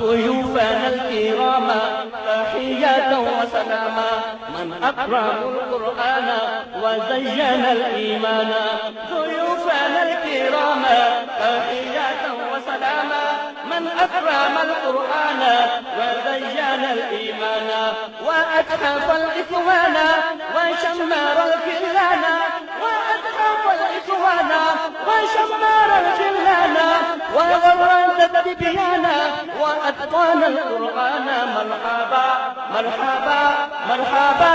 ضيوفنا الكرام تحية وسلاما، من أكرم القرآن وزين الإيمان، ضيوفنا الكرام تحية وسلاما، من أكرم القرآن وزين الإيمان، وأتحف الإخوان وشمر الخلان، وأتحف الإخوان وشمر الخلان، وغرد التبيان وأتقن القرآن، مرحبا مرحبا مرحبا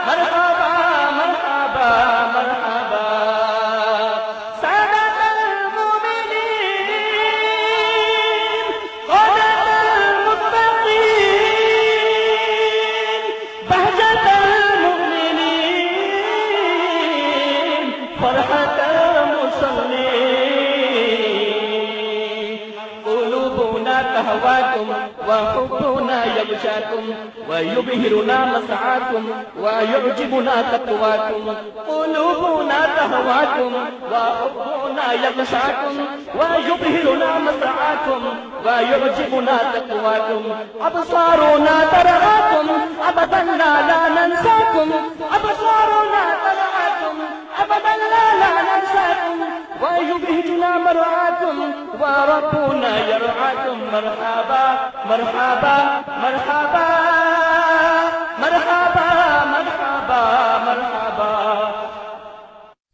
مرحبا مرحبا مرحبا، سادة المؤمنين قادة المتقين بهجة المؤمنين فرحة المصلين، قلوبنا تهواكم وحبنا يغشاكم، ويبهرنا مسعاكم ويعجبنا تقواكم، قلوبنا تهواكم وحبنا يغشاكم، ويبهرنا مسعاكم ويعجبنا تقواكم، أبصارنا ترعاكم أبدا لا ننساكم، أبصارنا ترعاكم أبدا لا ننساكم، ويبهجنا مرعاكم وربنا يرعاكم، مرحبا مرحبا مرحبا مرحبا مرحبا مرحبا،